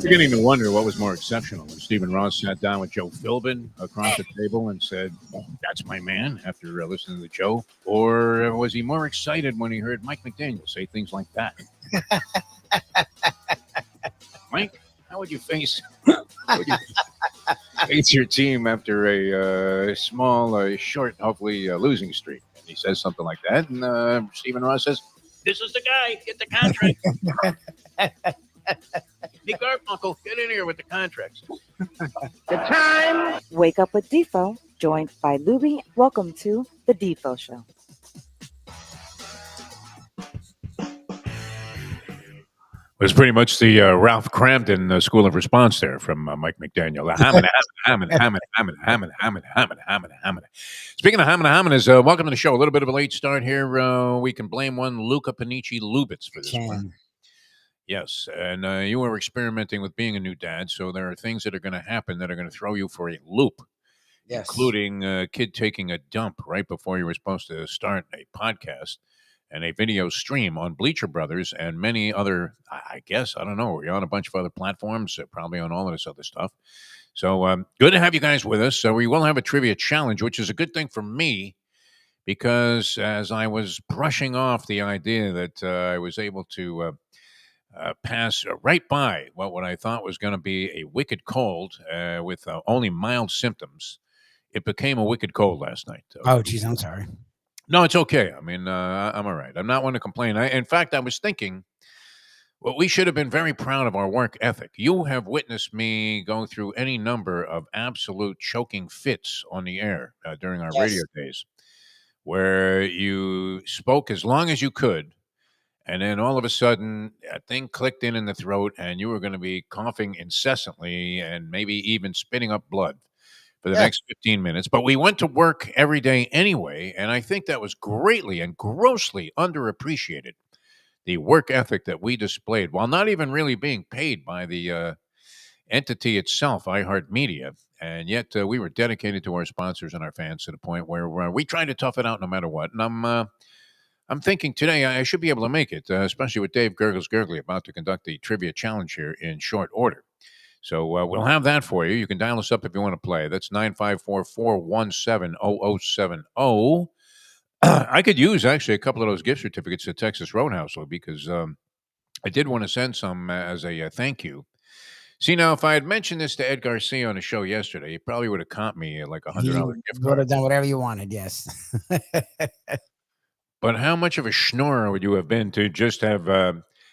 Beginning to wonder what was more exceptional when Stephen Ross sat down with Joe Philbin across the table and said, "That's my man," after listening to Joe, or was he more excited when he heard Mike McDaniel say things like that? Mike, how would you face? How would you face your team after a small, short, hopefully losing streak? And he says something like that, and Stephen Ross says, "This is the guy. Get the contract." Hey, Garfunkel, get in here with the contracts. Wake up with Defo, joined by Lubie. Welcome to the Defo Show. It was pretty much the Ralph Cramden School of Response there from Mike McDaniel. Speaking of Hammond, welcome to the show. A little bit of a late start here. We can blame one Luca Panici Lubitz for this one. Yes, and you were experimenting with being a new dad, so there are things that are going to happen that are going to throw you for a loop, including a kid taking a dump right before you were supposed to start a podcast and a video stream on Bleacher Brothers and many other, I guess, I don't know, we're on a bunch of other platforms, probably on all of this other stuff. So good to have you guys with us. So we will have a trivia challenge, which is a good thing for me, because as I was brushing off the idea that I was able to pass right by what I thought was going to be a wicked cold with only mild symptoms, it became a wicked cold last night. Oh, geez, I'm sorry. No, it's okay. I mean, I'm all right. I'm not one to complain. In fact, I was thinking, well, we should have been very proud of our work ethic. You have witnessed me go through any number of absolute choking fits on the air during our radio days, where you spoke as long as you could, and then all of a sudden, a thing clicked in the throat, and you were going to be coughing incessantly and maybe even spitting up blood for the next 15 minutes. But we went to work every day anyway, and I think that was greatly and grossly underappreciated, the work ethic that we displayed, while not even really being paid by the entity itself, iHeartMedia. And yet we were dedicated to our sponsors and our fans to the point where we tried to tough it out no matter what. And I'm thinking today I should be able to make it, especially with Dave Gurggles Gergely about to conduct the trivia challenge here in short order. So we'll have that for you. You can dial us up if you want to play. That's 954-417-0070. I could use, actually, a couple of those gift certificates to Texas Roadhouse, because I did want to send some as a thank you. See, now, if I had mentioned this to Ed Garcia on the show yesterday, he probably would have caught me like $100 gift card. Would have done whatever you wanted, yes. But how much of a schnorrer would you have been to just have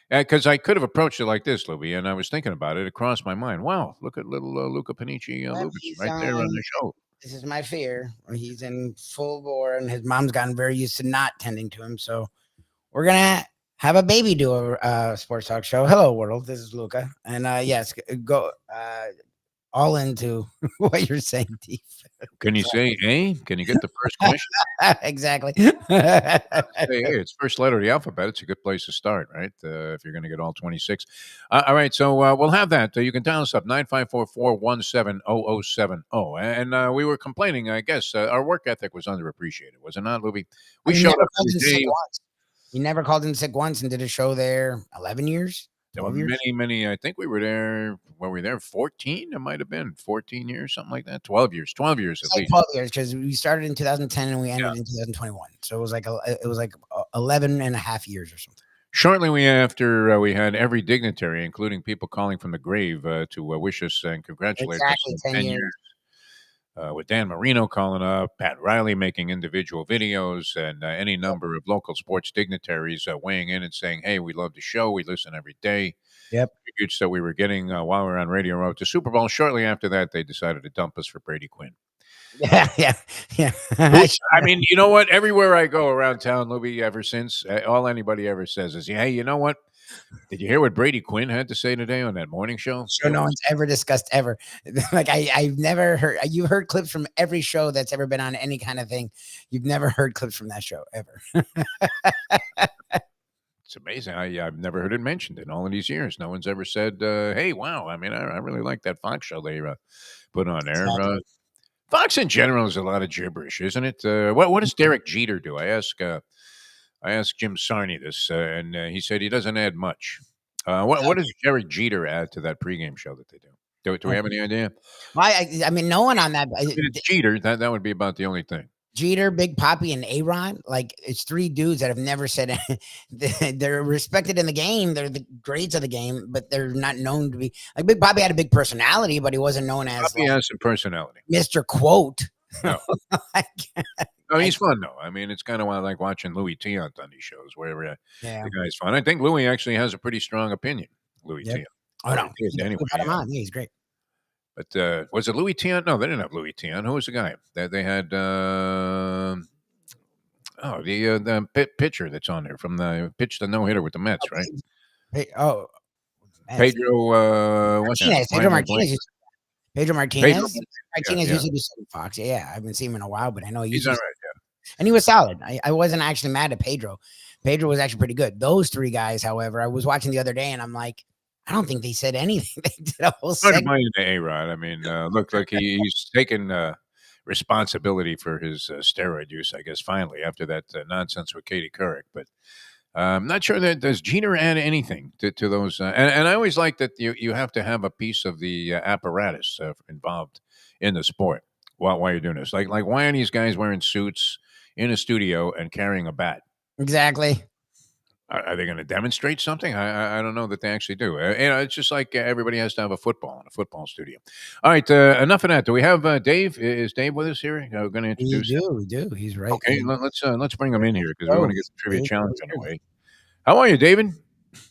because I could have approached it like this, Lubie, and I was thinking about it. It crossed my mind. Wow, look at little Luca Panici Lubitz right there on the show. This is my fear. He's in full bore, and his mom's gotten very used to not tending to him. So we're going to have a baby do a sports talk show. Hello, world. This is Luca. And yes, go all into what you're saying, Steve. Can you say A? Can you get the first question? Exactly. Hey, it's first letter of the alphabet. It's a good place to start, right? If you're going to get all 26. All right, so we'll have that. You can dial us up, 954-417-0070. And we were complaining, I guess, our work ethic was underappreciated, was it not, Lubie? We showed up today. You never called in sick once and did a show there 11 years? There were many. I think we were there. Were we there 14? It might have been 14 years, something like that. 12 years at least. 12 years, because we started in 2010 and we ended in 2021. So it was like 11 and a half years or something. Shortly after, we had every dignitary, including people calling from the grave, to wish us and congratulate us on 10 years. With Dan Marino calling up, Pat Riley making individual videos, and any number of local sports dignitaries weighing in and saying, hey, we love the show. We listen every day. Yep. Tributes that we were getting while we were on Radio Road to Super Bowl. Shortly after that, they decided to dump us for Brady Quinn. Yeah. I mean, you know what? Everywhere I go around town, Lubie, ever since, all anybody ever says is, hey, you know what? Did you hear what Brady Quinn had to say today on that morning show? Sure, no one's ever discussed ever. Like I've never heard. You've heard clips from every show that's ever been on any kind of thing. You've never heard clips from that show ever. It's amazing. I've never heard it mentioned in all of these years. No one's ever said, hey, wow. I mean, I really like that Fox show they put on there. Fox in general is a lot of gibberish, isn't it? What does Derek Jeter do? I asked Jim Sarney this, and he said he doesn't add much. What does Jerry Jeter add to that pregame show that they do? Do we have any idea? I mean, no one on that. I mean, it's Jeter. That would be about the only thing. Jeter, Big Papi, and A-Rod. Like, it's three dudes that have never said they're respected in the game. They're the greats of the game, but they're not known to be like Big Papi had a big personality, but he wasn't known as Papi has some personality. Mr. Quote. No. No, he's fun though. I mean, it's kind of like watching Louis T on these shows, where the guy's fun. I think Louis actually has a pretty strong opinion. Louis T. Oh no, anyway, yeah, he's great. But was it Louis T on? No, they didn't have Louis T on. Who was the guy that they had? The pitcher that's on there from the pitched the no hitter with the Mets, right? Pedro. What's that? Pedro Martinez. Pedro Martinez. Martinez usually do Southern Fox. Yeah, I haven't seen him in a while, but I know he's all right. Yeah, and he was solid. I wasn't actually mad at Pedro. Pedro was actually pretty good. Those three guys, however, I was watching the other day, and I'm like, I don't think they said anything. They did a whole segment. Mind A-Rod. I mean, look like he's taken responsibility for his steroid use, I guess, finally, after that nonsense with Katie Couric. But I'm not sure that does Jeter add anything to those. And I always like that you have to have a piece of the apparatus involved in the sport while you're doing this. Like why are these guys wearing suits in a studio and carrying a bat? Exactly. Are they going to demonstrate something? I don't know that they actually do. It's just like everybody has to have a football in a football studio. All right, enough of that. Do we have Dave? Is Dave with us here? We're going to introduce him. We do. He's right. Okay, let's bring him in here because we want to get the trivia challenge anyway. How are you, David?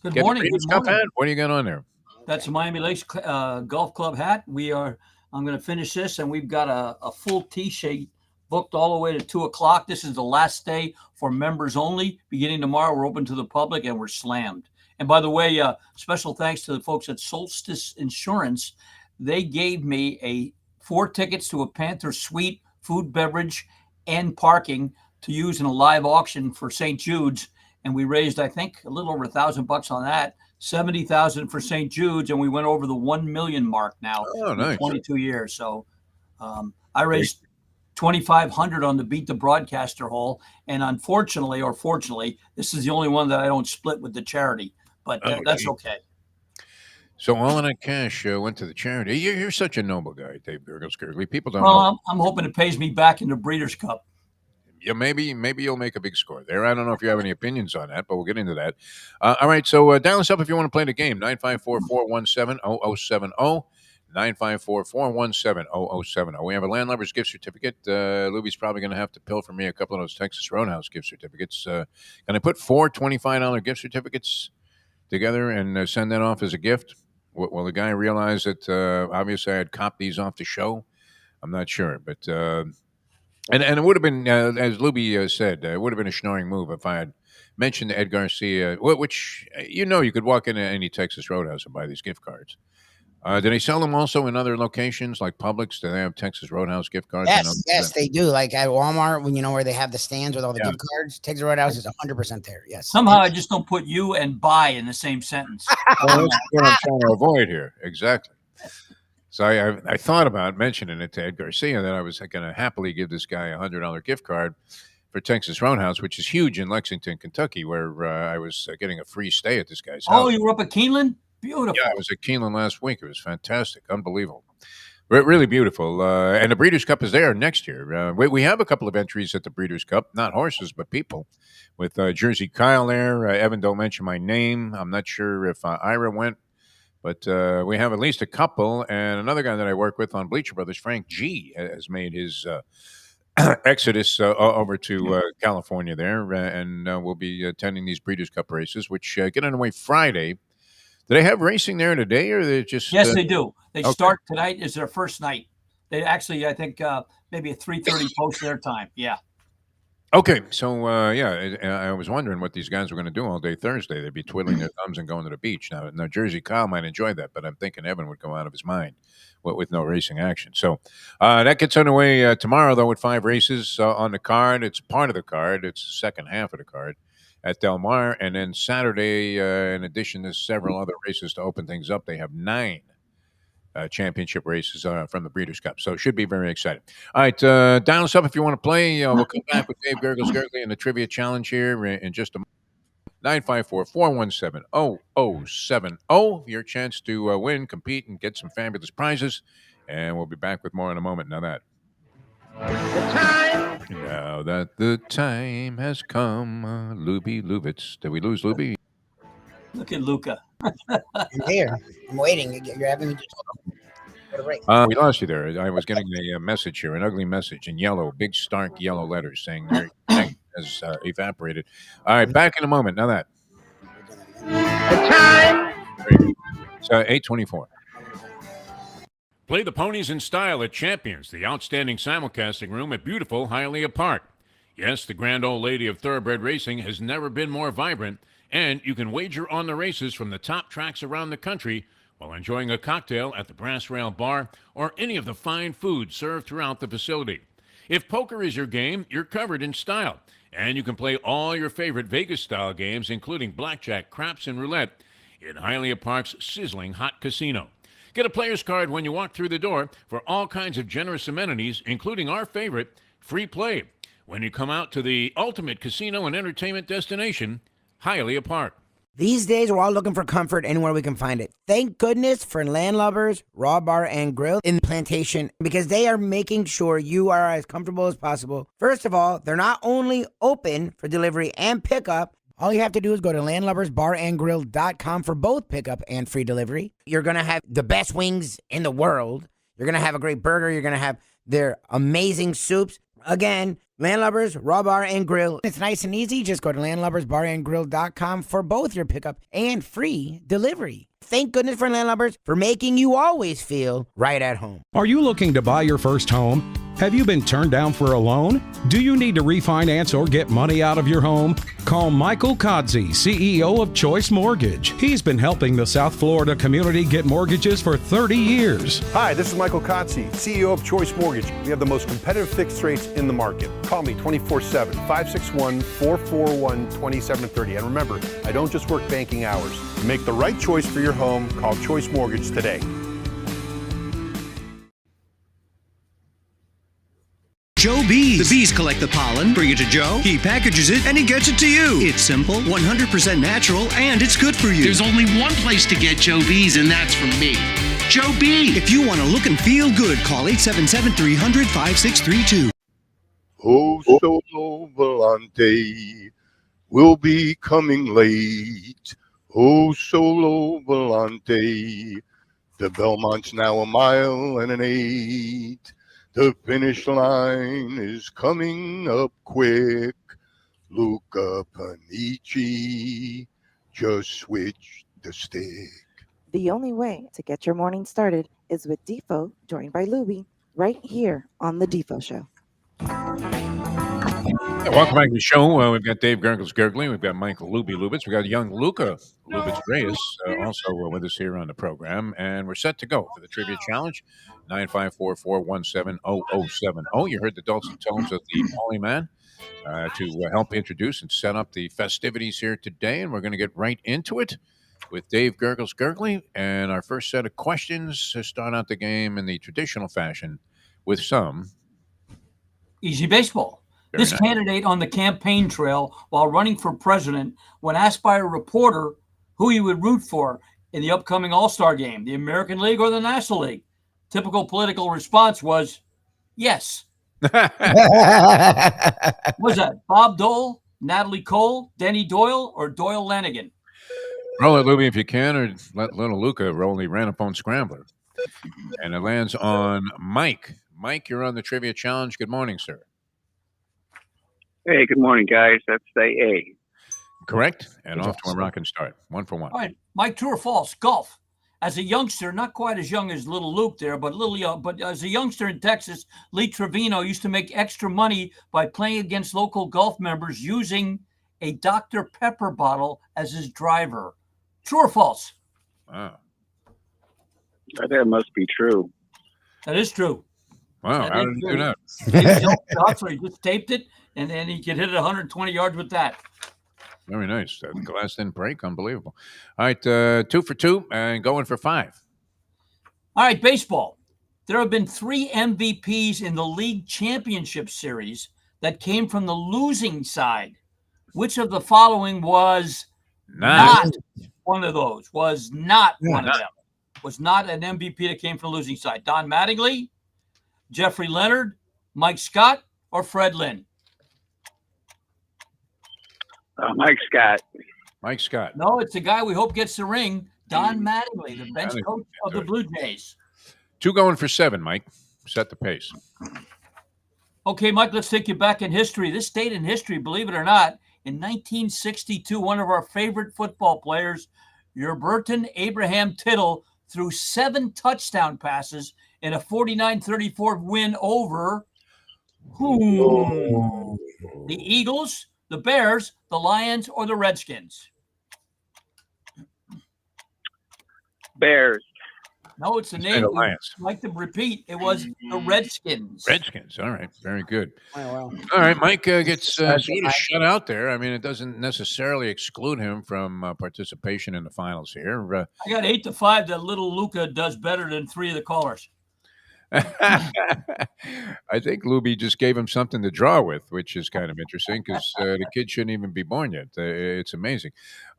Good morning. Good morning. What do you got on there? That's a Miami Lakes Golf Club hat. I'm going to finish this, and we've got a full T-shirt booked all the way to 2:00. This is the last day for members only. Beginning tomorrow, we're open to the public, and we're slammed. And by the way, special thanks to the folks at Solstice Insurance. They gave me 4 tickets to a Panther Suite, food, beverage, and parking to use in a live auction for St. Jude's. And we raised, I think, a little over $1,000 on that. 70,000 for St. Jude's, and we went over the 1 million mark now. Oh, nice. 22 years. So I raised 2,500 on the Beat the Broadcaster hall, and unfortunately, or fortunately, this is the only one that I don't split with the charity. But that's okay. So all of that cash went to the charity. You're such a noble guy, Dave Gurggles Gergely. People don't. Well, I'm hoping it pays me back in the Breeders' Cup. Yeah, maybe you'll make a big score there. I don't know if you have any opinions on that, but we'll get into that. All right, so dial us up if you want to play the game. 954-417-0070. 954-417-0070. We have a Landlubber's gift certificate. Lubie's probably going to have to pill for me a couple of those Texas Roadhouse gift certificates. Can I put 4 $25 gift certificates together and send that off as a gift? Will the guy realize that obviously I had copped these off the show? I'm not sure, but... And it would have been, as Lubie said, it would have been a schnorring move if I had mentioned Ed Garcia, which, you could walk into any Texas Roadhouse and buy these gift cards. Do they sell them also in other locations like Publix? Do they have Texas Roadhouse gift cards? Yes, they do. Like at Walmart, where they have the stands with all the gift cards, Texas Roadhouse is 100% there. Yes. Somehow I just don't put you and buy in the same sentence. Well, that's what I'm trying to avoid here. Exactly. So I thought about mentioning it to Ed Garcia that I was going to happily give this guy a $100 gift card for Texas Roadhouse, which is huge in Lexington, Kentucky, where I was getting a free stay at this guy's house. Oh, you were up at Keeneland? Beautiful. Yeah, I was at Keeneland last week. It was fantastic. Unbelievable. Really beautiful. And the Breeders' Cup is there next year. We have a couple of entries at the Breeders' Cup, not horses, but people, with Jersey Kyle there. Evan, don't mention my name. I'm not sure if Ira went. But we have at least a couple, and another guy that I work with on Bleacher Brothers, Frank G, has made his exodus over to California there, and we'll be attending these Breeders' Cup races, which get underway Friday. Do they have racing there today, or they just? Yes, they do. They start tonight. Is their first night. They actually, I think, maybe a 3:30 post their time. Yeah. Okay, so I was wondering what these guys were going to do all day Thursday. They'd be twiddling their thumbs and going to the beach. Now Jersey Kyle might enjoy that, but I'm thinking Evan would go out of his mind with no racing action. So that gets underway tomorrow, though, with 5 races on the card. It's part of the card. It's the second half of the card at Del Mar, and then Saturday, in addition to several other races to open things up, they have 9. Championship races from the Breeders' Cup. So it should be very exciting. All right, dial us up if you want to play. We'll come back with Dave Gurggles Gergely and the Trivia Challenge here in just a moment. 954-417-0070. Your chance to win, compete, and get some fabulous prizes. And we'll be back with more in a moment. Now that the time has come, Lubie Lubitz. Did we lose Lubie? Look at Luca. I'm here. I'm waiting. You're having me just go to break. We lost you there. I was getting a message here, an ugly message in yellow, big stark yellow letters saying their connection has evaporated. All right, back in a moment. Now that it's 8:24. Play the ponies in style at Champions, the outstanding simulcasting room at beautiful Hialeah Park. Yes, the grand old lady of thoroughbred racing has never been more vibrant, and you can wager on the races from the top tracks around the country while enjoying a cocktail at the Brass Rail Bar or any of the fine food served throughout the facility. If poker is your game, you're covered in style, and you can play all your favorite Vegas-style games, including blackjack, craps, and roulette, in Hialeah Park's sizzling hot casino. Get a player's card when you walk through the door for all kinds of generous amenities, including our favorite, free play, when you come out to the ultimate casino and entertainment destination, Hialeah Park. These days, we're all looking for comfort anywhere we can find it. Thank goodness for Landlubbers Raw Bar and Grill in Plantation, because they are making sure you are as comfortable as possible. First of all, they're not only open for delivery and pickup. All you have to do is go to landlubbersbarandgrill.com for both pickup and free delivery. You're going to have the best wings in the world. You're going to have a great burger. You're going to have their amazing soups. Again, Landlubbers, Raw Bar, and Grill. It's nice and easy. Just go to landlubbersbarandgrill.com for both your pickup and free delivery. Thank goodness for Landlubbers for making you always feel right at home. Are you looking to buy your first home? Have you been turned down for a loan? Do you need to refinance or get money out of your home? Call Michael Kodsey, CEO of Choice Mortgage. He's been helping the South Florida community get mortgages for 30 years. Hi, this is Michael Kodsey, CEO of Choice Mortgage. We have the most competitive fixed rates in the market. Call me 24/7, 561-441-2730. And remember, I don't just work banking hours. To make the right choice for your home, call Choice Mortgage today. Joe Bees. The bees collect the pollen, bring it to Joe, he packages it, and he gets it to you. It's simple, 100% natural, and it's good for you. There's only one place to get Joe Bees, and that's from me. Joe B. If you want to look and feel good, call 877-300-5632. Oh, Solo Volante will be coming late. Oh, Solo Volante. The Belmont's now a mile and an 8. The finish line is coming up quick. Luca Panici, just switch the stick. The only way to get your morning started is with Defo, joined by Lubie, right here on the Defo Show. Welcome back to the show. We've got Dave Gurggles Gergely. We've got Michael Lubie Lubitz. We've got young Luca Lubitz Reyes also with us here on the program. And we're set to go for the Trivia Challenge. 954-417-0070. You heard the dulcet tones of the Molly Man to help introduce and set up the festivities here today. And we're going to get right into it with Dave Gurggles Gergely. And our first set of questions to start out the game in the traditional fashion with some Easy baseball. This candidate on the campaign trail while running for president, when asked by a reporter who he would root for in the upcoming All-Star game, the American League or the National League, typical political response was, yes. Was that Bob Dole, Natalie Cole, Denny Doyle, or Doyle Lanigan? Roll it, Lubie, if you can, or let little Luca roll the Ranaphone Scrambler. And it lands on Mike. Mike, you're on the Trivia Challenge. Good morning, sir. Hey, good morning, guys. That's the A. Correct. And off to a rocking start. 1 for 1. All right, Mike, true or false? Golf. As a youngster, not quite as young as little Luke there, but little young. But as a youngster in Texas, Lee Trevino used to make extra money by playing against local golf members using a Dr. Pepper bottle as his driver. True or false? Wow. I think it must be true. That is true. Wow. How did he do that? So he just taped it, and then he could hit it 120 yards with that. Very nice. The glass didn't break. Unbelievable. All right, 2 for 2 and going for 5. All right, baseball. There have been 3 MVPs in the league championship series that came from the losing side. Which of the following was Not one of those. Was not one of them. Was not an MVP that came from the losing side. Don Mattingly, Jeffrey Leonard, Mike Scott, or Fred Lynn? Mike Scott. Mike Scott. No, it's the guy we hope gets the ring. Don Mattingly, the bench coach of the Blue Jays. 2 going for 7, Mike. Set the pace. Okay, Mike, let's take you back in history. This date in history, believe it or not, in 1962, one of our favorite football players, Yerburton Abraham Tittle, threw 7 touchdown passes in a 49-34 win over who? The Eagles, the Bears, the Lions, or the Redskins? Bears. No, it's the Say name. the We Lions. like to repeat. It was the Redskins. Redskins. All right. Very good. Well, All right. Mike gets sort of shut out there. I mean, it doesn't necessarily exclude him from participation in the finals here. I got 8-5 that little Luca does better than 3 of the callers. I think Lubie just gave him something to draw with, which is kind of interesting because the kid shouldn't even be born yet. It's amazing.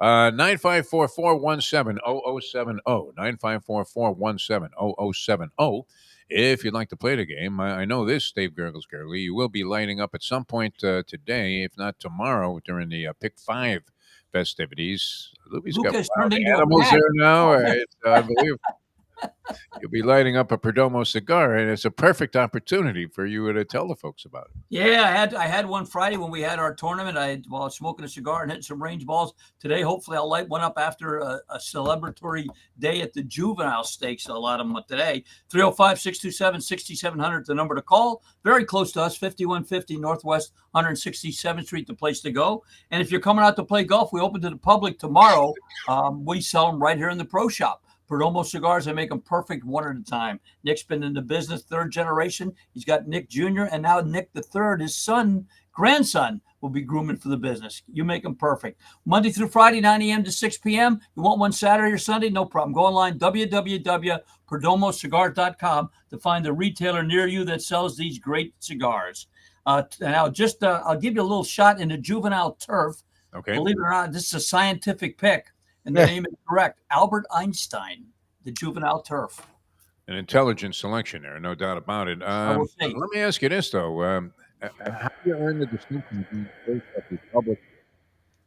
954-417-0070. 954-417-0070. If you'd like to play the game, I know this, Dave Gurggles Gergely, you will be lighting up at some point today, if not tomorrow, during the Pick 5 festivities. Lubie's got turned into a animals bag. there now. It's unbelievable. You'll be lighting up a Perdomo cigar, and it's a perfect opportunity for you to tell the folks about it. Yeah, I had one Friday when we had our tournament. I was smoking a cigar and hitting some range balls. Today, hopefully, I'll light one up after a celebratory day at the Juvenile Stakes. A lot of them today. 305-627-6700, the number to call. Very close to us, 5150 Northwest 167th Street, the place to go. And if you're coming out to play golf, we open to the public tomorrow. We sell them right here in the pro shop. Perdomo cigars, I make them perfect one at a time. Nick's been in the business, 3rd generation. He's got Nick Jr. and now Nick the 3rd, his grandson, will be grooming for the business. You make them perfect. Monday through Friday, 9 a.m. to 6 p.m. You want one Saturday or Sunday? No problem. Go online, www.perdomocigars.com to find the retailer near you that sells these great cigars. Now, I'll give you a little shot in the juvenile turf. Okay. Believe it or not, this is a scientific pick. And the name is correct. Albert Einstein, the juvenile turf. An intelligent selection there, no doubt about it. Let me ask you this, though. How do you earn the distinction of being first of the public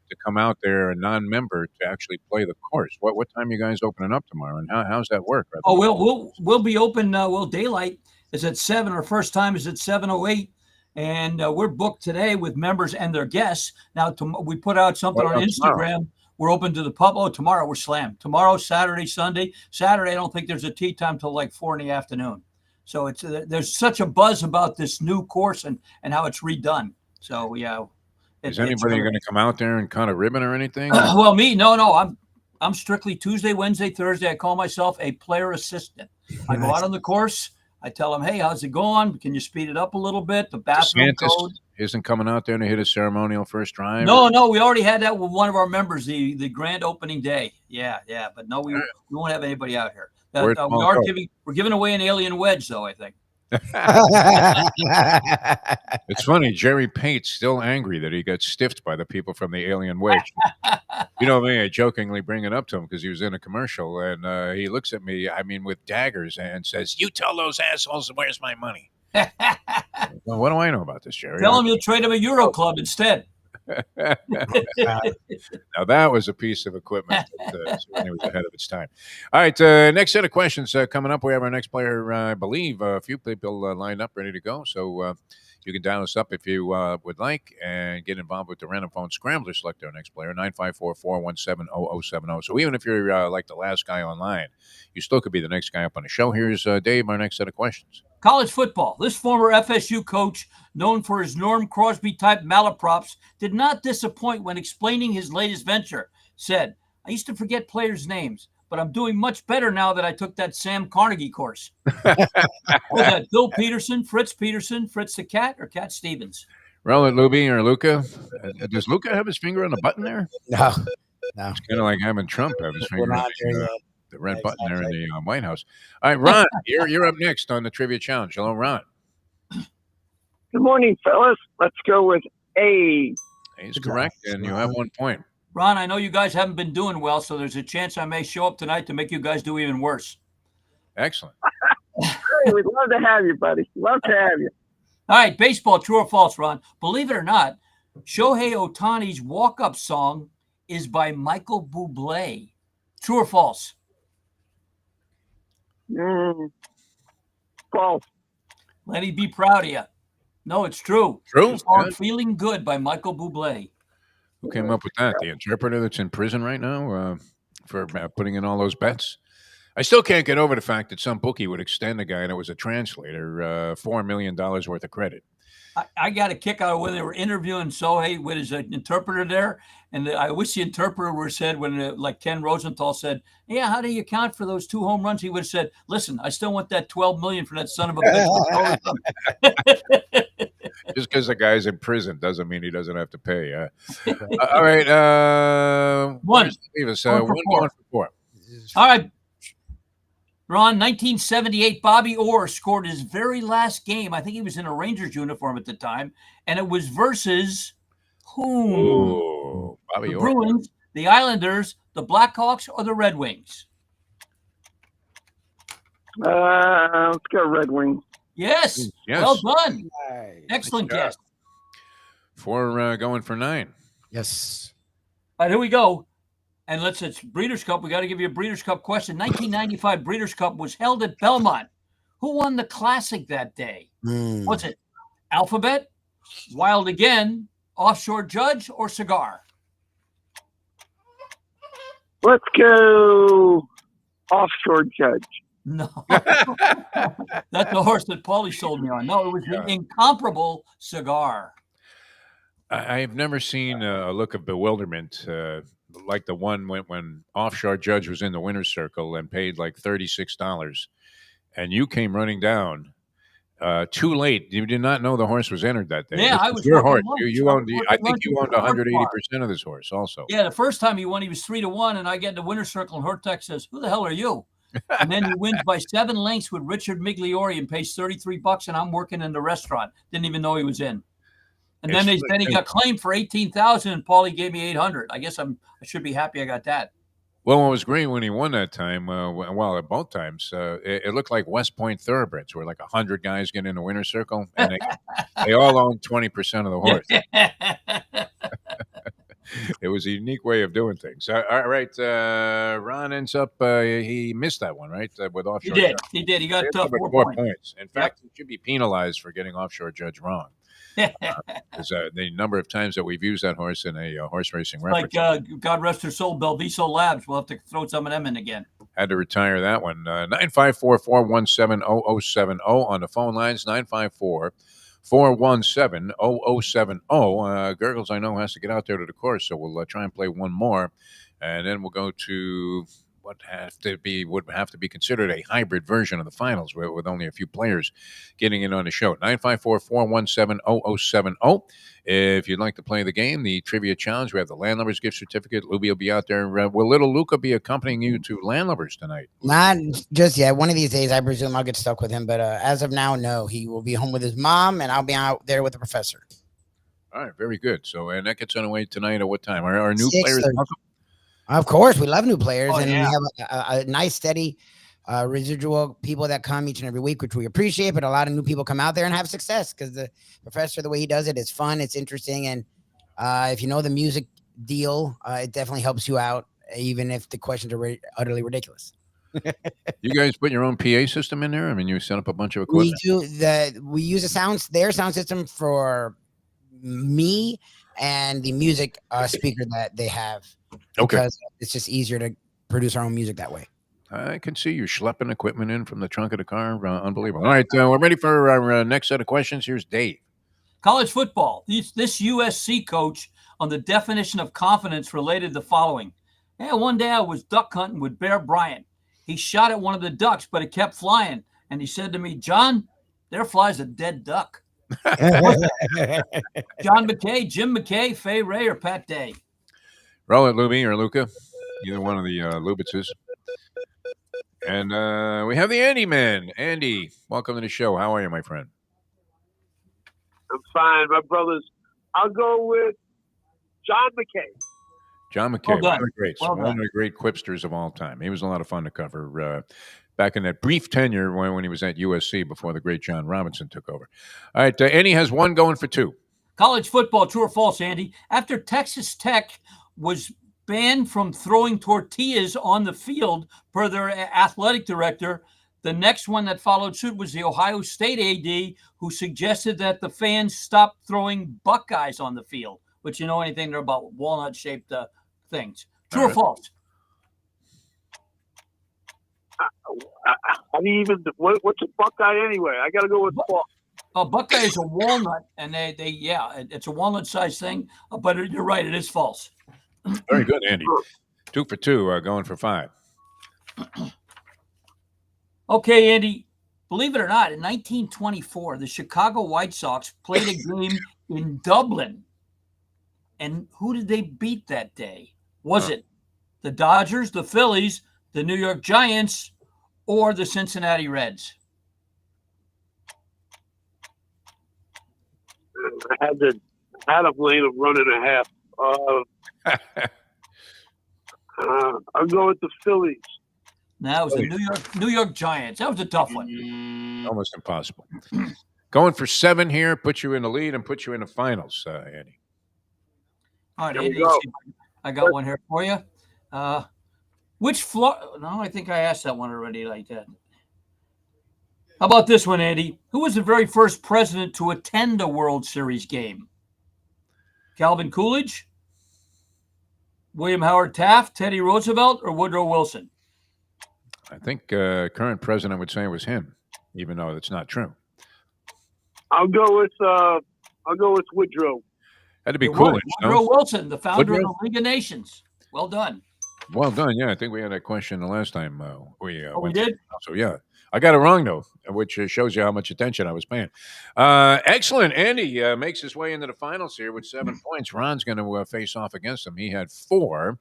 to come out there, a non-member, to actually play the course? What time are you guys opening up tomorrow, and how's that work? We'll be open. Daylight is at 7. Our first time is at 7:08. And we're booked today with members and their guests. Now, we put out something on Instagram. Tomorrow? We're open to the pub. Oh, tomorrow we're slammed. Tomorrow, Saturday, Sunday. Saturday, I don't think there's a tee time till like 4 in the afternoon. So it's there's such a buzz about this new course and how it's redone. So yeah. Is anybody going to come out there and cut a ribbon or anything? Well, me, no. I'm strictly Tuesday, Wednesday, Thursday. I call myself a player assistant. I go out on the course. I tell them, hey, how's it going? Can you speed it up a little bit? The bathroom code isn't coming out there to hit a ceremonial first drive. No, we already had that with one of our members, the grand opening day. Yeah, but no, we won't have anybody out here. We're giving away an alien wedge, though, I think. It's funny. Jerry Pate's still angry that he got stiffed by the people from the alien wedge. You know me, I jokingly bring it up to him because he was in a commercial, and he looks at me, with daggers, and says, "You tell those assholes where's my money." Well, what do I know about this, Jerry? Tell him you'll trade him a Euro Club instead. Now that was a piece of equipment that certainly was ahead of its time. All right, next set of questions coming up. We have our next player, I believe, a few people lined up, ready to go. So you can dial us up if you would like and get involved with the random phone scrambler. Select our next player, 954-417-0070. So even if you're like the last guy online, you still could be the next guy up on the show. Here's Dave, our next set of questions. College football. This former FSU coach, known for his Norm Crosby-type malaprops, did not disappoint when explaining his latest venture. Said, I used to forget players' names, but I'm doing much better now that I took that Sam Carnegie course. Was that Bill Peterson, Fritz the Cat, or Cat Stevens? Roll it, Lubie or Luca. Does Luca have his finger on the button there? No. It's kind of like having Trump have his finger on the red button there in the White House. All right, Ron, you're up next on the Trivia Challenge. Hello, Ron. Good morning, fellas. Let's go with A. A is correct, and you have 1 point. Ron, I know you guys haven't been doing well, so there's a chance I may show up tonight to make you guys do even worse. Excellent. Hey, we'd love to have you, buddy. Love to have you. All right, baseball, true or false, Ron? Believe it or not, Shohei Ohtani's walk-up song is by Michael Bublé. True or false? False. Lenny, be proud of you. No, it's true. True? The song Good. Feeling Good by Michael Bublé. Who came up with that? The interpreter that's in prison right now for putting in all those bets? I still can't get over the fact that some bookie would extend a guy that was a translator $4 million worth of credit. I got a kick out of when they were interviewing Shohei with his interpreter there. And I wish the interpreter would have said when, like Ken Rosenthal said, yeah, how do you account for those 2 home runs? He would have said, listen, I still want that $12 million for that son of a bitch. Just because the guy's in prison doesn't mean he doesn't have to pay. All right. One. Leave us. One for four. All right. Ron, 1978, Bobby Orr scored his very last game. I think he was in a Rangers uniform at the time. And it was versus whom? Ooh, Bobby The Orr. Bruins, the Islanders, the Blackhawks, or the Red Wings? Let's go Red Wings. Yes. Yes. Well done. Nice. Excellent Nice job. guess. For going for 9. Yes. All right, here we go. And it's Breeders' Cup. We got to give you a Breeders' Cup question. 1995 Breeders' Cup was held at Belmont. Who won the Classic that day? Was it Alphabet, Wild Again, Offshore Judge, or Cigar? Let's go Offshore Judge. No. That's the horse that Paulie sold me on. No, it was the incomparable Cigar. I've never seen a look of bewilderment like the one when Offshore Judge was in the winner's circle and paid like $36, and you came running down too late. You did not know the horse was entered that day. Yeah, This I was was your working horse. lunch. You I owned. was I working think lunch you with owned the horse 180% of this horse also. Yeah, the first time he won, he was 3-1, and I get in the winner's circle, and Hortex says, "Who the hell are you?" And then he wins by 7 lengths with Richard Migliori and pays $33, and I'm working in the restaurant. Didn't even know he was in. And then he got claimed for $18,000, and Paulie gave me $800. I guess I should be happy I got that. Well, what was great when he won that time, well, at both times, it looked like West Point thoroughbreds where like 100 guys get in the winner's circle, and they all own 20% of the horse. It was a unique way of doing things. All right, Ron ends up, he missed that one, right, with Offshore Judge. He did. He got He 4 points. In fact, he should be penalized for getting Offshore Judge wrong. The number of times that we've used that horse in a horse racing reference. Like, God rest her soul, Belviso Labs. We'll have to throw some of them in again. Had to retire that one. 954-417-0070 on the phone lines. 954-417-0070. Gurggles, I know, has to get out there to the course, so we'll try and play one more, and then we'll go to would have to be considered a hybrid version of the finals with only a few players getting in on the show. 954-417-0070. If you'd like to play the game, the trivia challenge, we have the Landlubbers gift certificate. Lubie will be out there. Will little Luca be accompanying you to Landlubbers tonight? Not just yet. One of these days, I presume I'll get stuck with him. But as of now, no. He will be home with his mom, and I'll be out there with the professor. All right, very good. So, and that gets underway tonight at what time? Our new 6:30. players welcome? Of course, we love new players, Oh, and yeah. we have a nice, steady residual people that come each and every week, which we appreciate. But a lot of new people come out there and have success because the professor, the way he does it, is fun, it's interesting, and if you know the music deal, it definitely helps you out, even if the questions are utterly ridiculous. You guys put your own PA system in there? I mean, you set up a bunch of equipment. We use their sound system for me and the music speaker that they have. Because it's just easier to produce our own music that way. I can see you schlepping equipment in from the trunk of the car. Unbelievable. All right, we're ready for our next set of questions. Here's Dave. College football. This USC coach on the definition of confidence related the following. Yeah, one day I was duck hunting with Bear Bryant. He shot at one of the ducks, but it kept flying. And he said to me, John, there flies a dead duck. John McKay, Jim McKay, Fay Ray, or Pat Day? Roll it, Lubie or Luca. Either one of the Lubitzes. And we have the Andy Man. Andy, welcome to the show. How are you, my friend? I'm fine, my brothers. I'll go with John McKay. John McKay, Well one done. of the greats, Well one done. of the great quipsters of all time. He was a lot of fun to cover back in that brief tenure when he was at USC before the great John Robinson took over. All right, Andy has one going for two. College football, true or false, Andy? After Texas Tech was banned from throwing tortillas on the field per their athletic director, the next one that followed suit was the Ohio State AD, who suggested that the fans stop throwing Buckeyes on the field, which you know anything about walnut-shaped things. True or false? How do you even? What's a Buckeye anyway? I got to go with false. Buckeye is a walnut, and it's a walnut-sized thing. But you're right, it is false. Very good, Andy. 2 for 2, going for 5. Okay, Andy, believe it or not, in 1924, the Chicago White Sox played a game in Dublin. And who did they beat that day? Was it the Dodgers, the Phillies, the New York Giants, or the Cincinnati Reds? I had a lane of run and a half. I'll go with the Phillies. That was the New York Giants. That was a tough one. Almost impossible. Going for 7 here, put you in the lead and put you in the finals, Andy. All right, Andy, I got one here for you. Which Florida? No, I think I asked that one already like that. How about this one, Andy? Who was the very first president to attend a World Series game? Calvin Coolidge, William Howard Taft, Teddy Roosevelt, or Woodrow Wilson? I think current president would say it was him, even though that's not true. I'll go with Woodrow. Had to be Coolidge. Woodrow Wilson, the founder Woodrow? of the League of Nations. Well done. Well done. Yeah, I think we had that question the last time we we did? So, yeah. I got it wrong, though, which shows you how much attention I was paying. Excellent. Andy makes his way into the finals here with 7 points. Ron's going to face off against him. He had 4.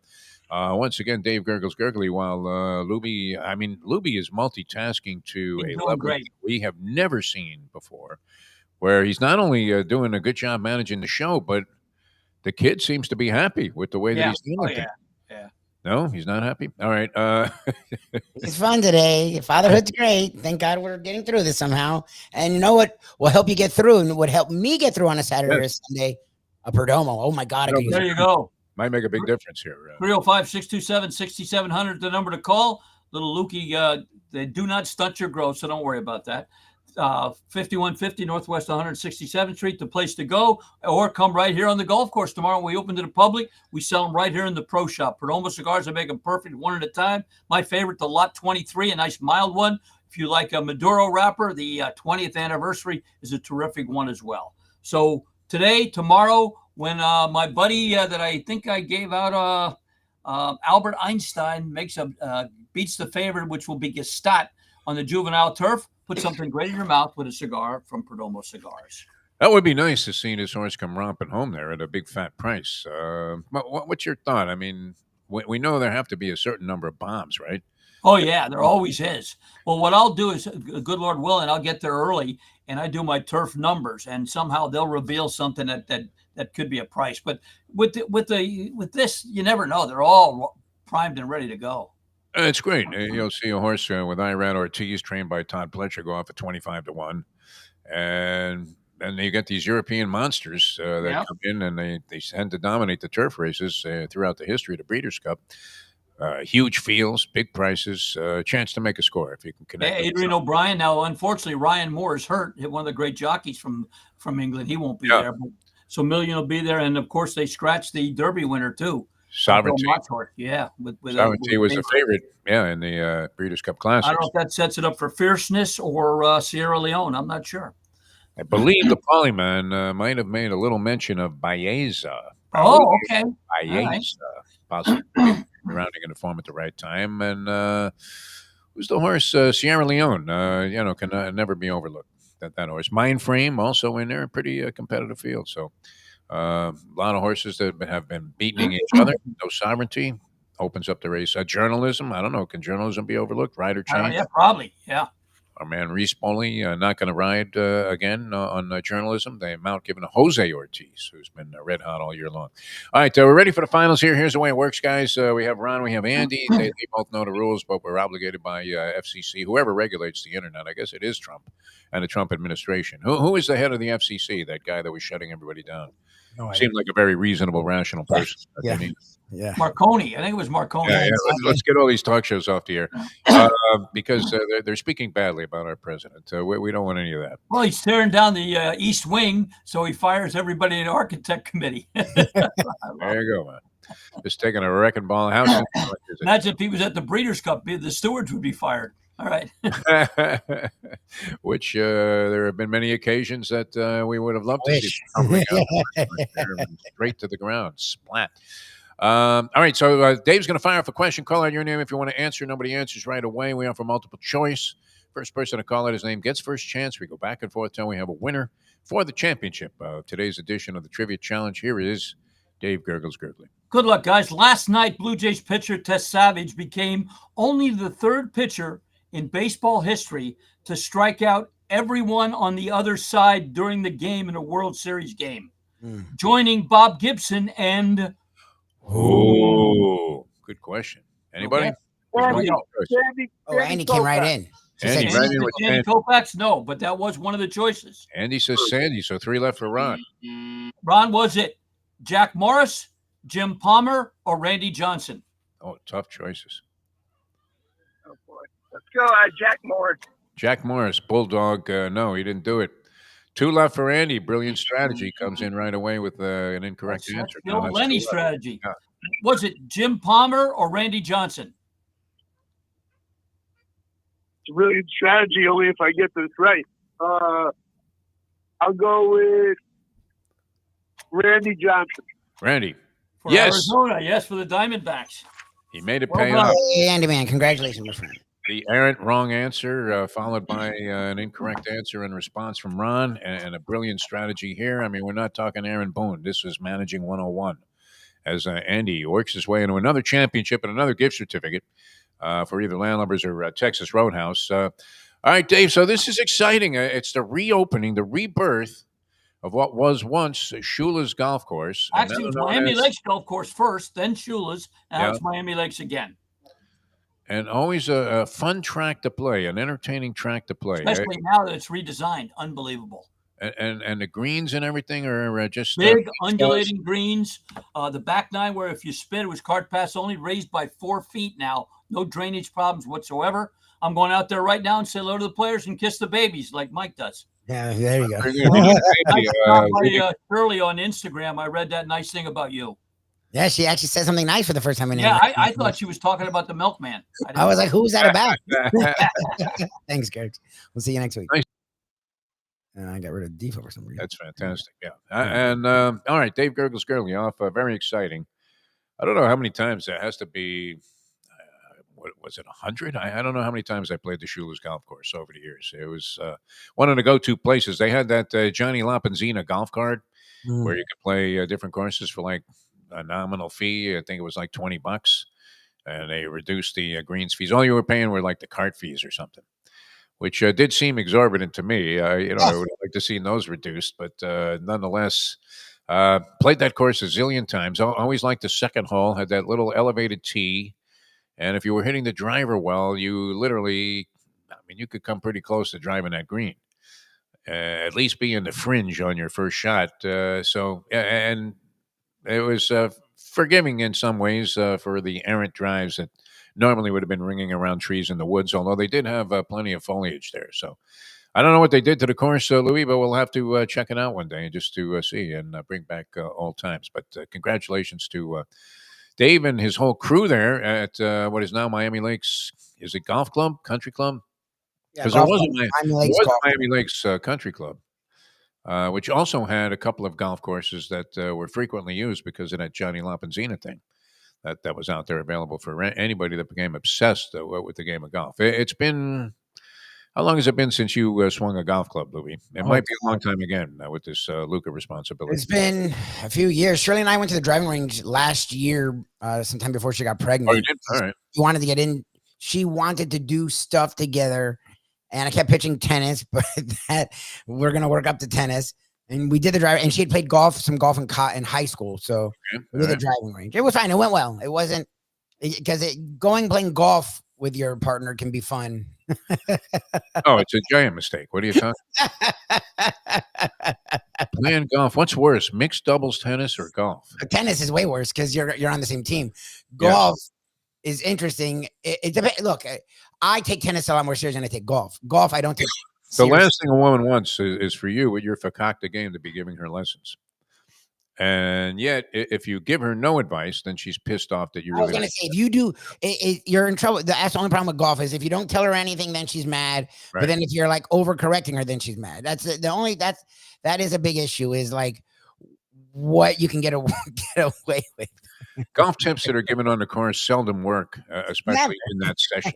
Once again, Dave Gurggles Gergely, while Lubie is multitasking to a level we have never seen before, where he's not only doing a good job managing the show, but the kid seems to be happy with the way that he's doing it. Yeah. No, he's not happy. All right. It's fun today. Fatherhood's great. Thank God we're getting through this somehow. And you know what will help you get through and would help me get through on a Saturday or Sunday? A Perdomo. Oh, my God. There you go. Might make a big difference here. 305-627-6700, the number to call. Little Lukey, they do not stunt your growth, so don't worry about that. 5150 Northwest 167th Street, the place to go, or come right here on the golf course tomorrow. We open to the public. We sell them right here in the pro shop. Perdomo cigars, I make them perfect one at a time. My favorite, the Lot 23, a nice mild one. If you like a Maduro wrapper, the 20th anniversary is a terrific one as well. So today, tomorrow, when my buddy that I think I gave out, Albert Einstein, beats the favorite, which will be Gestat on the juvenile turf, put something great in your mouth with a cigar from Perdomo Cigars. That would be nice to see this horse come romping home there at a big fat price. What's your thought? I mean, we know there have to be a certain number of bombs, right? Oh, yeah, there always is. Well, what I'll do is, good Lord willing, I'll get there early, and I do my turf numbers, and somehow they'll reveal something that could be a price. But with this, you never know. They're all primed and ready to go. It's great. You'll see a horse with Irad Ortiz trained by Todd Pletcher go off at 25-1. And then you get these European monsters that come in and they tend to dominate the turf races throughout the history of the Breeders' Cup. Huge fields, big prices, chance to make a score if you can connect. Adrian O'Brien. Now, unfortunately, Ryan Moore is hurt. One of the great jockeys from England. He won't be there. So Million will be there. And, of course, they scratched the Derby winner, too. Sovereignty. Sovereignty was a favorite, in the Breeders' Cup Classic. I don't know if that sets it up for Fierceness or Sierra Leone. I'm not sure. I believe the Polyman might have made a little mention of Baeza. Oh, okay. Baeza, possibly rounding in the form at the right time. And who's the horse? Sierra Leone, can never be overlooked. That horse. Mind Frame also in there, a pretty competitive field. So a lot of horses that have been beating each other. No Sovereignty opens up the race. Journalism, I don't know. Can journalism be overlooked? Rider Change? Yeah, probably. Yeah. Our man Reese Boley not going to ride again on journalism. They amount given to Jose Ortiz, who's been red hot all year long. All right, we're ready for the finals here. Here's the way it works, guys. We have Ron, we have Andy. They both know the rules, but we're obligated by FCC, whoever regulates the internet. I guess it is Trump and the Trump administration. Who is the head of the FCC, that guy that was shutting everybody down? No idea. Seemed like a very reasonable, rational person. Yeah. Marconi. I think it was Marconi. Yeah. Let's get all these talk shows off the air because they're speaking badly about our president. We don't want any of that. Well, he's tearing down the East Wing, so he fires everybody in the architect committee. There you go, man. Just taking a wrecking ball. Imagine if he was at the Breeders' Cup, the stewards would be fired. All right. Which there have been many occasions that we would have loved to see tumbling out straight to the ground. Splat. All right, so Dave's going to fire off a question. Call out your name if you want to answer. Nobody answers right away. We offer multiple choice. First person to call out his name gets first chance. We go back and forth until we have a winner for the championship of today's edition of the Trivia Challenge. Here is Dave Gurggles Gergely. Good luck, guys. Last night, Blue Jays pitcher Tess Savage became only the third pitcher in baseball history to strike out everyone on the other side during the game in a World Series game, joining Bob Gibson and... Oh, good question. Anybody? Andy Andy came right in. Andy Koufax? No, but that was one of the choices. Andy says Sandy, so 3 left for Ron. Ron, was it Jack Morris, Jim Palmer, or Randy Johnson? Oh, tough choices. Oh, boy. Let's go, Jack Morris. Jack Morris, Bulldog. No, he didn't do it. 2 left for Andy. Brilliant strategy. Comes in right away with an incorrect answer. The old Lenny strategy. Yeah. Was it Jim Palmer or Randy Johnson? It's a brilliant strategy only if I get this right. I'll go with Randy Johnson. Randy. For Arizona, yes, for the Diamondbacks. He made it pay off. Hey, Andy, man, congratulations, my friend. The errant wrong answer followed by an incorrect answer in response from Ron and a brilliant strategy here. I mean, we're not talking Aaron Boone. This was managing 101 as Andy works his way into another championship and another gift certificate for either Landlubbers or Texas Roadhouse. All right, Dave, so this is exciting. It's the reopening, the rebirth of what was once Shula's Golf Course. Actually, it was Miami Lakes Golf Course first, then Shula's. Now it's Miami Lakes again. And always a fun track to play, an entertaining track to play. Especially now that it's redesigned. Unbelievable. And the greens and everything are just... Big, undulating greens. The back nine, where if you spin, it was cart pass only, raised by 4 feet now. No drainage problems whatsoever. I'm going out there right now and say hello to the players and kiss the babies like Mike does. Yeah, there you go. Shirley on Instagram, I read that nice thing about you. Yeah, she actually said something nice for the first time. I thought she was talking about the milkman. I was like, who's that about? Thanks, Gerg. We'll see you next week. Nice. And I got rid of Defo for some reason. That's fantastic. Yeah. All right, Dave Gurggles Gergely off. Very exciting. I don't know how many times that has to be. What was it, 100? I don't know how many times I played the Shula's Golf Course over the years. It was one of the go-to places. They had that Johnny Lapenzina golf card where you could play different courses for like a nominal fee. I think it was like $20, and they reduced the greens fees. All you were paying were like the cart fees or something, which did seem exorbitant to me. I would like to see those reduced, but nonetheless, played that course a zillion times. I always liked the second hole, had that little elevated tee. And if you were hitting the driver well, you literally, you could come pretty close to driving that green. At least be in the fringe on your first shot. And it was forgiving in some ways for the errant drives that normally would have been ringing around trees in the woods, although they did have plenty of foliage there. So I don't know what they did to the course, Louis, but we'll have to check it out one day just to see and bring back old times. But congratulations to Dave and his whole crew there at what is now Miami Lakes. Is it Golf Club, Country Club? Because there was a Miami Lakes Country Club, which also had a couple of golf courses that were frequently used because of that Johnny Lapenzina thing that was out there available for anybody that became obsessed with the game of golf. It's been... How long has it been since you swung a golf club, Louis? It might be a long time again with this Luca responsibility. It's been a few years. Shirley and I went to the driving range last year, sometime before she got pregnant. Oh, you did? All right. She wanted to get in. She wanted to do stuff together and I kept pitching tennis, but that we're gonna work up to tennis. And we did the drive, and she had played some golf in high school, so we did the driving range. It was fine. It went well. It wasn't because playing golf with your partner can be fun. Oh, it's a giant mistake. What are you talking? Playing golf. What's worse, mixed doubles tennis or golf? Tennis is way worse because you're on the same team. Golf is interesting. It depends. Look, I take tennis a lot more serious than I take golf. Golf, I don't take. The last thing a woman wants is for you with your fakakta game to be giving her lessons. And yet, if you give her no advice, then she's pissed off that you really. I was going to say, if you do, you're in trouble. That's the only problem with golf is if you don't tell her anything, then she's mad. Right. But then if you're like overcorrecting her, then she's mad. That's that is a big issue. Is like what you can get away with. Golf tips that are given on the course seldom work, especially in that session.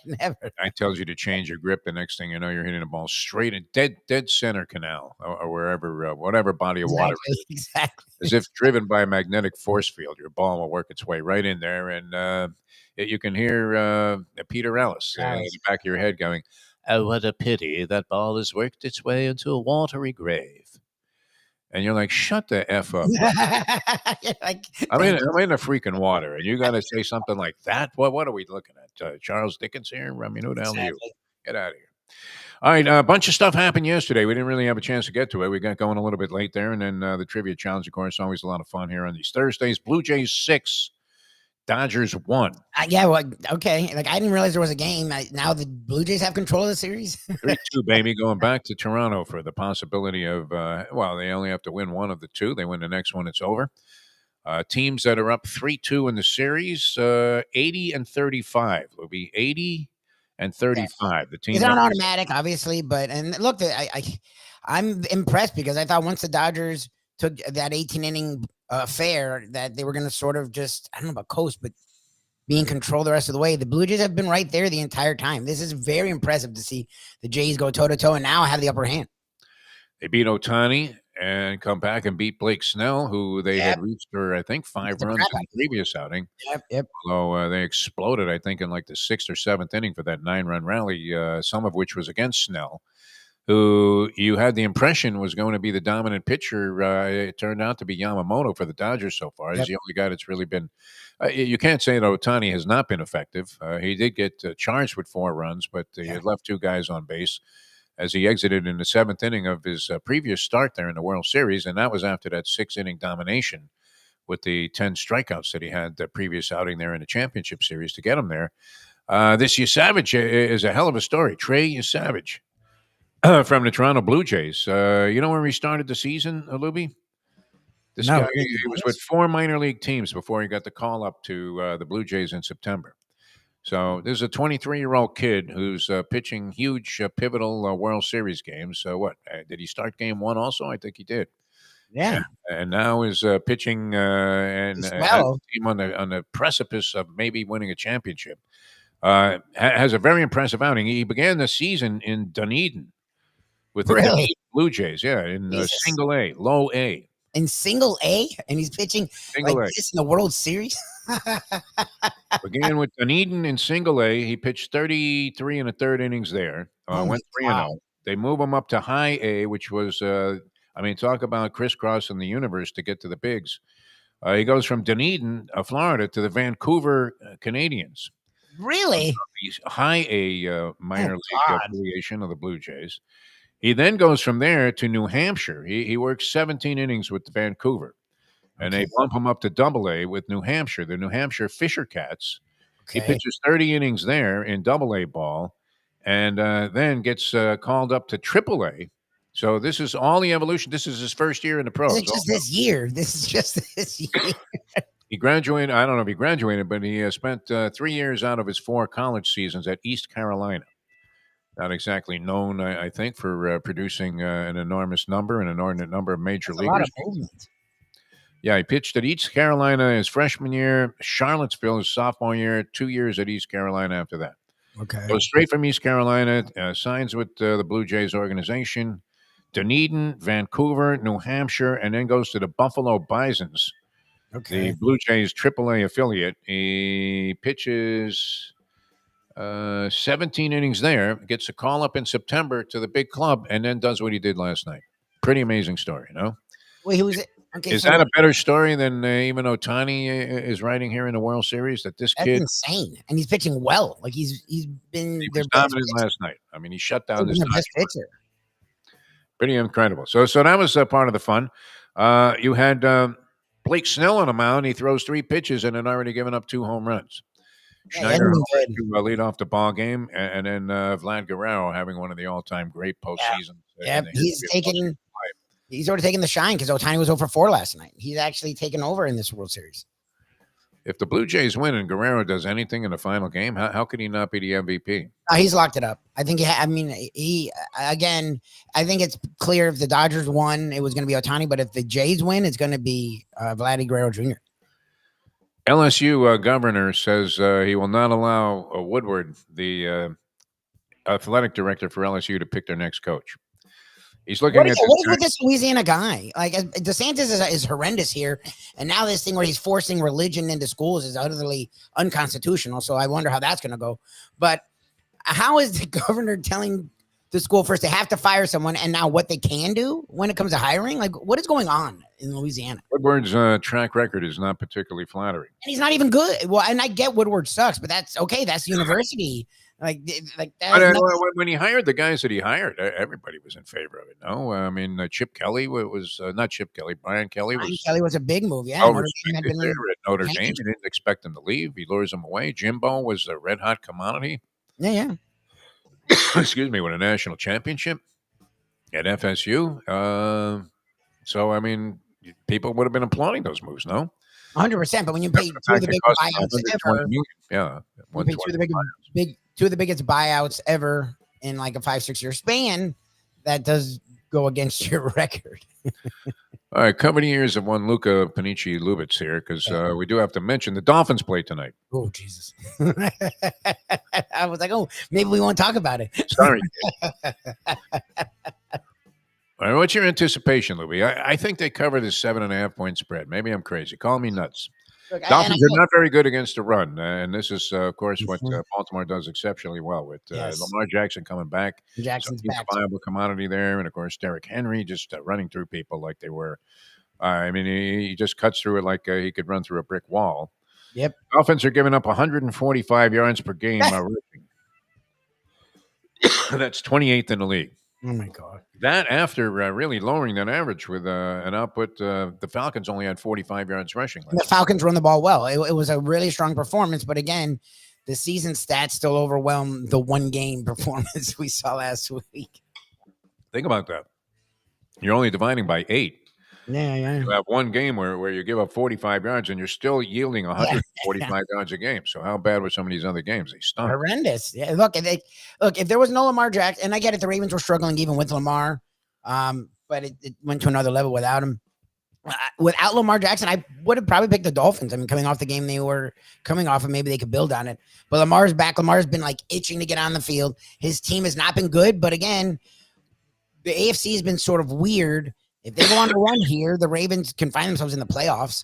Never. I tells you to change your grip. The next thing you know, you're hitting the ball straight in dead center canal or wherever, whatever body of water. Exactly. As if driven by a magnetic force field, your ball will work its way right in there, and you can hear Peter Ellis in the back of your head going, "Oh, what a pity that ball has worked its way into a watery grave." And you're like, shut the F up. Like, I'm in the freaking water, and you got to say something like that? What are we looking at? Charles Dickens here? I mean, who the hell are you? Get out of here. All right, a bunch of stuff happened yesterday. We didn't really have a chance to get to it. We got going a little bit late there, and then the Trivia Challenge, of course, always a lot of fun here on these Thursdays. Blue Jays 6, Dodgers 1. Yeah, well, okay. Like, I didn't realize there was a game. Now the Blue Jays have control of the series. 3-2, baby, going back to Toronto for the possibility of, they only have to win one of the two. They win the next one, it's over. Teams that are up 3-2 in the series, 80 and 35. It'll be 80 and 35. Yes. The team is not automatic, obviously, but look, I'm impressed because I thought once the Dodgers took that 18-inning affair that they were going to sort of just, I don't know about coast, but be in control the rest of the way. The Blue Jays have been right there the entire time. This is very impressive to see the Jays go toe-to-toe and now have the upper hand. They beat Ohtani and come back and beat Blake Snell, who they had reached for, I think, 5 runs in the previous outing. Yep. Although they exploded, I think, in like the 6th or 7th inning for that 9-run rally, some of which was against Snell, who you had the impression was going to be the dominant pitcher. It turned out to be Yamamoto for the Dodgers so far. He's the only guy that's really been you can't say that Ohtani has not been effective. He did get charged with 4 runs, but he had left 2 guys on base as he exited in the 7th inning of his previous start there in the World Series, and that was after that 6-inning domination with the 10 strikeouts that he had the previous outing there in the championship series to get him there. This Yesavage is a hell of a story. Trey Yesavage. From the Toronto Blue Jays. You know where he started the season, Lubie? This guy, he was with 4 minor league teams before he got the call up to the Blue Jays in September. So this is a 23-year-old kid who's pitching huge, pivotal World Series games. So what? Did he start game 1 also? I think he did. Yeah. And now is pitching and has a team on the precipice of maybe winning a championship. Has a very impressive outing. He began the season in Dunedin. With the Blue Jays, in single A, low A. In single A? And he's pitching this in the World Series? Began with Dunedin in single A. He pitched 33 and a third innings there. Went 3-0. They move him up to high A, which was, talk about crisscrossing the universe to get to the bigs. He goes from Dunedin, Florida, to the Vancouver Canadians. Really? He's high A minor league affiliation of the Blue Jays. He then goes from there to New Hampshire. He works 17 innings with Vancouver, and they bump him up to Double A with New Hampshire, the New Hampshire Fisher Cats. He pitches 30 innings there in Double A ball, and then gets called up to Triple A. So this is all the evolution. This is his first year in the pros. This is just this year. He graduated. I don't know if he graduated, but he spent 3 years out of his 4 college seasons at East Carolina. Not exactly known, I think, for producing an inordinate number of major leaguers. Yeah, he pitched at East Carolina his freshman year, Charlottesville his sophomore year, 2 years at East Carolina after that. Okay. Goes straight from East Carolina, signs with the Blue Jays organization, Dunedin, Vancouver, New Hampshire, and then goes to the Buffalo Bisons, the Blue Jays AAA affiliate. He pitches 17 innings there, gets a call up in September to the big club, and then does what he did last night. Pretty amazing story, no? Wait, who is it? Okay, Is so that a better story than even Ohtani is writing here in the World Series? That this that's kid insane, and he's pitching well. Like he's been he their was best dominant pitcher. last night. I mean, he shut He's down been this their best Dodger. pitcher. Pretty incredible. So that was part of the fun. You had Blake Snell on the mound. He throws 3 pitches and had already given up 2 home runs. Yeah, he hasn't Schneider been good. to lead off the ball game, and then Vlad Guerrero having one of the all-time great postseasons. Yeah, in the history of baseball. he's already taken the shine because Ohtani was over 4 last night. He's actually taken over in this World Series. If the Blue Jays win and Guerrero does anything in the final game, how could he not be the MVP? He's locked it up. I think. I think it's clear if the Dodgers won, it was going to be Ohtani. But if the Jays win, it's going to be Vladdy Guerrero Jr. LSU governor says he will not allow Woodward, the athletic director for LSU, to pick their next coach. He's looking What at is with this Louisiana guy? Like DeSantis is horrendous here, and now this thing where he's forcing religion into schools is utterly unconstitutional. So I wonder how that's going to go. But how is the governor telling the school first they have to fire someone, and now what they can do when it comes to hiring? Like, what is going on in Louisiana? Woodward's track record is not particularly flattering. And he's not even good. Well, and I get Woodward sucks, but that's okay. That's university. Like that. But, when he hired the guys that he hired, everybody was in favor of it. No, I mean Chip Kelly was not Chip Kelly. Brian Kelly was a big move. Yeah, Notre Dame had been there at Notre Dame. He didn't expect him to leave. He lures him away. Jimbo was a red hot commodity. Yeah. Excuse me, with a national championship at FSU. So I mean, people would have been applauding those moves. No. 100%. But when you pay 2 of the biggest buyouts ever, two of the biggest buyouts ever in like a 5-6 year span, that does go against your record. All right, cover the years of one Luca Panici Lubitz here, because we do have to mention the Dolphins play tonight. Oh Jesus! I was like, maybe we won't talk about it. Sorry. All right, what's your anticipation, Lubie? I think they cover this 7.5 point spread. Maybe I'm crazy. Call me nuts. Look, Dolphins are not very good against the run, and this is, of course, what Baltimore does exceptionally well with Lamar Jackson coming back. Jackson's back. A viable commodity there, and of course, Derrick Henry just running through people like they were. I mean, he just cuts through it like he could run through a brick wall. Yep. Dolphins are giving up 145 yards per game. That's 28th in the league. Oh my God! That after really lowering that average with an output, the Falcons only had 45 yards rushing. The Falcons run the ball well. It was a really strong performance, but again, the season stats still overwhelm the 1 game performance we saw last week. Think about that. You're only dividing by 8. Yeah. You have 1 game where you give up 45 yards and you're still yielding 145 yards a game. So how bad were some of these other games? They stunk. Horrendous. Yeah. Look, if there was no Lamar Jackson, and I get it, the Ravens were struggling even with Lamar, but it went to another level without him. Without Lamar Jackson, I would have probably picked the Dolphins. I mean, coming off the game they were coming off, and maybe they could build on it. But Lamar's back. Lamar's been like itching to get on the field. His team has not been good, but again, the AFC has been sort of weird. If they go on a run here, the Ravens can find themselves in the playoffs.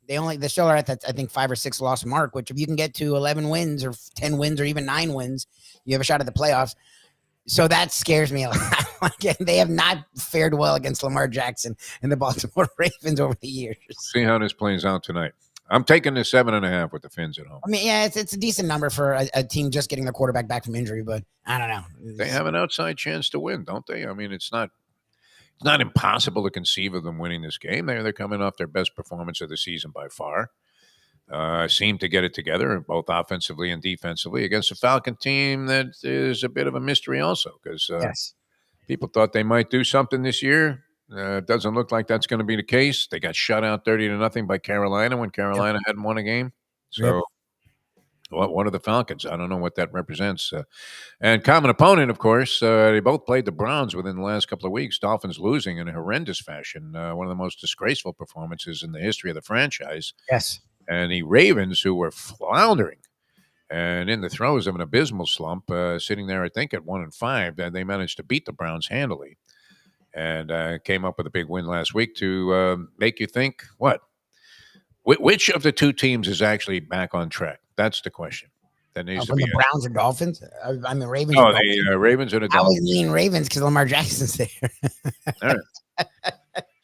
They still are at that, I think, 5 or 6 loss mark, which if you can get to 11 wins or 10 wins or even 9 wins, you have a shot at the playoffs. So that scares me a lot. They have not fared well against Lamar Jackson and the Baltimore Ravens over the years. See how this plays out tonight. I'm taking the 7.5 with the Phins at home. I mean, yeah, it's a decent number for a team just getting their quarterback back from injury, but I don't know. They have an outside chance to win, don't they? I mean, it's not impossible to conceive of them winning this game. They're coming off their best performance of the season by far. Seem to get it together, both offensively and defensively, against a Falcon team that is a bit of a mystery also, because people thought they might do something this year. It doesn't look like that's going to be the case. They got shut out 30-0 by Carolina when Carolina hadn't won a game. So what are the Falcons? I don't know what that represents. And common opponent, of course, they both played the Browns within the last couple of weeks. Dolphins losing in a horrendous fashion. One of the most disgraceful performances in the history of the franchise. Yes. And the Ravens, who were floundering and in the throes of an abysmal slump, sitting there, I think, at 1-5, they managed to beat the Browns handily and came up with a big win last week to make you think, what? Which of the two teams is actually back on track? That's the question. that needs to From be the Browns or Dolphins? I mean, Ravens. Oh, or Dolphins. the Ravens and the I was Dolphins. meaning Ravens because Lamar Jackson's there. All right.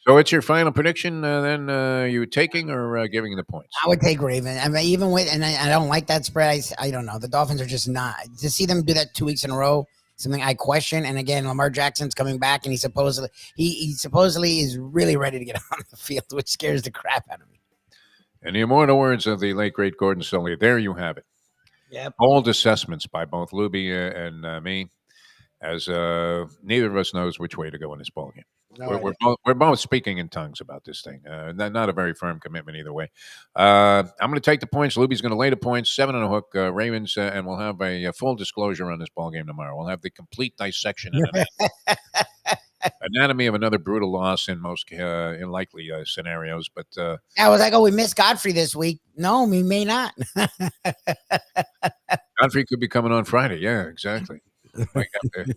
So what's your final prediction then? You taking or giving the points? I would take Ravens. I mean, even with, and I don't like that spread. I don't know. The Dolphins are just not. To see them do that 2 weeks in a row, something I question. And again, Lamar Jackson's coming back, and he supposedly is really ready to get on the field, which scares the crap out of me. In the immortal words of the late great Gordon Sully, there you have it. Yep. Bold assessments by both Lubie and me, as neither of us knows which way to go in this ballgame. No, We're both speaking in tongues about this thing. Not a very firm commitment either way. I'm going to take the points. Lubie's going to lay the points, 7 on a hook. Ravens, and we'll have a full disclosure on this ballgame tomorrow. We'll have the complete dissection and anatomy of another brutal loss in most in likely scenarios. But I was like, oh, we missed Godfrey this week. No, we may not. Godfrey could be coming on Friday. Yeah, exactly. Might have to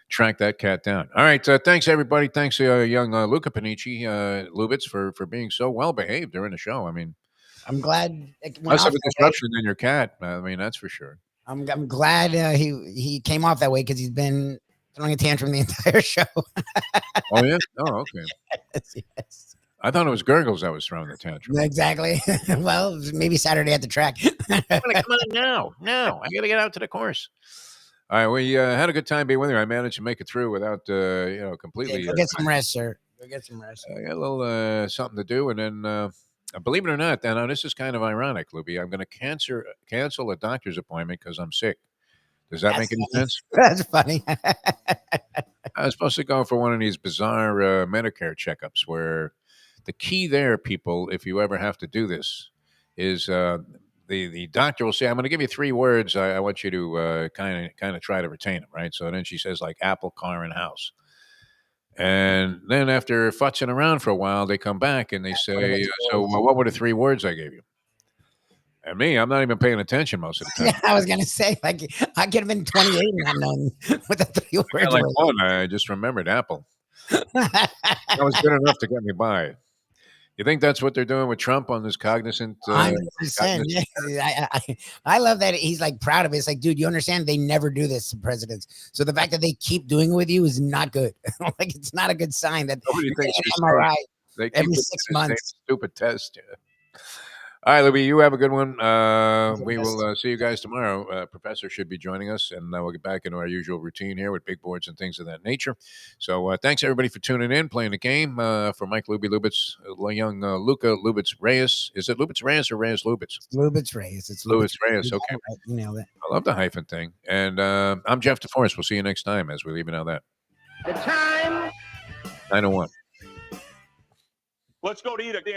track that cat down. All right. Thanks, everybody. Thanks, young Luca Panici, Lubitz, for being so well behaved during the show. I mean, I'm glad. Less of a disruption than your cat. I mean, that's for sure. I'm glad he came off that way because he's been throwing a tantrum the entire show. Oh, yeah? Oh, okay. Yes. I thought it was Gurggles that was throwing the tantrum. Exactly. Well, maybe Saturday at the track. Come on now. No, I got to get out to the course. All right, we had a good time being with you. I managed to make it through without, completely. Go get some rest, sir. Go get some rest. I got a little something to do, and then, believe it or not, now this is kind of ironic, Lubie. I'm going to cancel a doctor's appointment because I'm sick. Does that make any sense? That's funny. I was supposed to go for one of these bizarre Medicare checkups where the key there, people, if you ever have to do this, is the doctor will say, I'm going to give you 3 words. I want you to kind of try to retain them, right? So then she says, like, apple, car, and house. And then after futzing around for a while, they come back and they say, so what were the 3 words I gave you? And me, I'm not even paying attention most of the time. Yeah, I was going to say, like, I could have been 28 and not known what the 3 words Like were. one, I just remembered apple. That was good enough to get me by. You think that's what they're doing with Trump on this cognizant? 100%. Yeah. I love that he's like proud of it. It's like, dude, you understand they never do this to presidents. So the fact that they keep doing it with you is not good. Like, it's not a good sign that Nobody you're thinks getting you're an MRI They keep every it 6 in the same months. Stupid test. Yeah. All right, Libby, you have a good one. We will see you guys tomorrow. Professor should be joining us, and we'll get back into our usual routine here with big boards and things of that nature. So thanks, everybody, for tuning in, playing the game. For Mike Lubie Lubitz, young Luca Lubitz Reyes. Is it Lubitz Reyes or Reyes Lubitz? Lubitz Reyes. It's Lubitz Reyes. Okay. Right. You nailed it. I love the hyphen thing. And I'm Jeff DeForest. We'll see you next time as we leave it out that. The time. 9:01. Let's go to eat a damn